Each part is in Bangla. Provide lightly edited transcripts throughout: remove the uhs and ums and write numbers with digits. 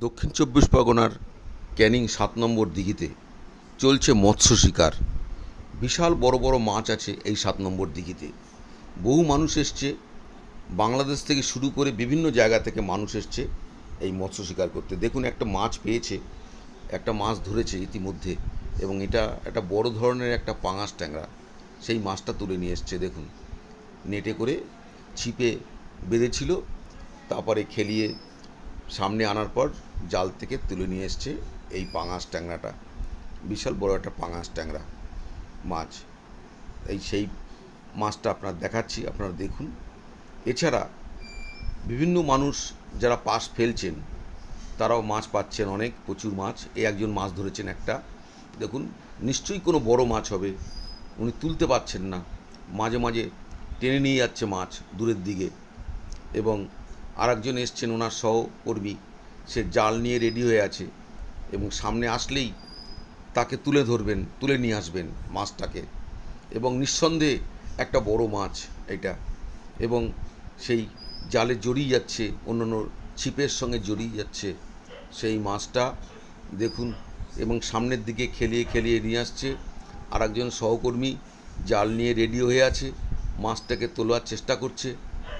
দক্ষিণ চব্বিশ পরগনার ক্যানিং ৭ নম্বর দিঘিতে চলছে মৎস্য শিকার। বিশাল বড় বড় মাছ আছে এই ৭ নম্বর দিঘিতে। বহু মানুষ এসছে, বাংলাদেশ থেকে শুরু করে বিভিন্ন জায়গা থেকে মানুষ এসছে এই মৎস্য শিকার করতে। দেখুন, একটা মাছ পেয়েছে, একটা মাছ ধরেছে ইতিমধ্যে, এবং এটা একটা বড় ধরনের একটা পাঙাশ ট্যাংরা। সেই মাছটা তুলে নিয়ে এসছে। দেখুন, নেটে করে ছিপে বেঁধেছিল, তারপরে খেলিয়ে সামনে আনার পর জাল থেকে তুলে নিয়ে এসছে এই পাঙাশ ট্যাংরাটা। বিশাল বড় একটা পাঙাশ ট্যাংরা মাছ। সেই মাছটা আপনার দেখাচ্ছি, আপনারা দেখুন। এছাড়া বিভিন্ন মানুষ যারা পাশ ফেলছেন তারাও মাছ পাচ্ছেন, অনেক প্রচুর মাছ। এই একজন মাছ ধরেছেন একটা, দেখুন, নিশ্চয়ই কোনো বড় মাছ হবে, উনি তুলতে পারছেন না, মাঝে মাঝে টেনে নিয়ে যাচ্ছে মাছ দূরের দিকে। এবং আরেকজন এসছেন, ওনার সহকর্মী, সে জাল নিয়ে রেডি হয়ে আছে, এবং সামনে আসলেই তাকে তুলে ধরবেন, তুলে নিয়ে আসবেন মাছটাকে। এবং নিঃসন্দেহে একটা বড় মাছ এটা, এবং সেই জালে জড়িয়ে যাচ্ছে, অন্যান্য ছিপের সঙ্গে জড়িয়ে যাচ্ছে সেই মাছটা, দেখুন। এবং সামনের দিকে খেলিয়ে খেলিয়ে নিয়ে আসছে। আরেকজন সহকর্মী জাল নিয়ে রেডি হয়ে আছে, মাছটাকে তোলার চেষ্টা করছে,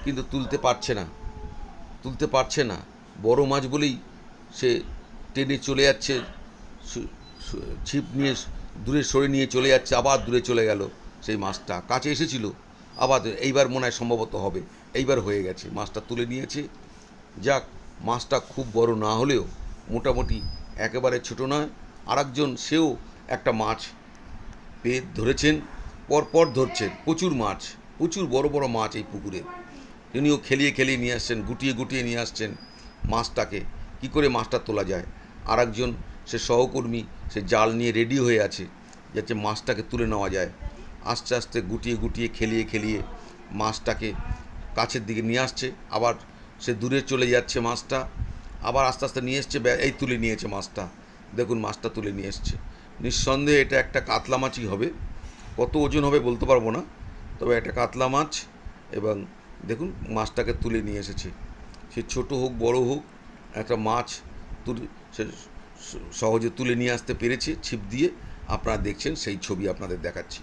কিন্তু তুলতে পারছে না। বড় মাছ বলেই সে টেনে চলে যাচ্ছে, ছিপ নিয়ে দূরে সরে নিয়ে চলে যাচ্ছে, আবার দূরে চলে গেল। সেই মাছটা কাছে এসেছিল, আবার এইবার মনে হয় সম্ভবত হবে, এইবার হয়ে গেছে, মাছটা তুলে নিয়েছে। যাক, মাছটা খুব বড় না হলেও মোটামুটি একেবারে ছোটো নয়। আরেকজন, সেও একটা মাছ পেয়ে ধরেছেন, পরপর ধরছেন, প্রচুর মাছ, প্রচুর বড় বড় মাছ এই পুকুরে। তিনিও খেলিয়ে খেলিয়ে নিয়ে আসছেন, গুটিয়ে গুটিয়ে নিয়ে আসছেন মাছটাকে। কি করে মাছটা তোলা যায়? আরেকজন, সে সহকর্মী, সে জাল নিয়ে রেডি হয়ে আছে, যাতে মাছটাকে তুলে নেওয়া যায়। আস্তে আস্তে গুটিয়ে গুটিয়ে খেলিয়ে খেলিয়ে মাছটাকে কাছের দিকে নিয়ে আসছে, আবার সে দূরে চলে যাচ্ছে মাছটা, আবার আস্তে আস্তে নিয়ে এসছে, এই তুলে নিয়েছে মাছটা। দেখুন, মাছটা তুলে নিয়ে এসছে। নিঃসন্দেহে এটা একটা কাতলা মাছই হবে, কত ওজন হবে বলতে পারবো না, তবে একটা কাতলা মাছ। এবং দেখুন, মাছটাকে তুলে নিয়ে এসেছে। সে ছোট হোক বড় হোক, একটা মাছ সে সহজে তুলে নিয়ে আসতে পেরেছে ছিপ দিয়ে। আপনারা দেখছেন, সেই ছবি আপনাদের দেখাচ্ছি।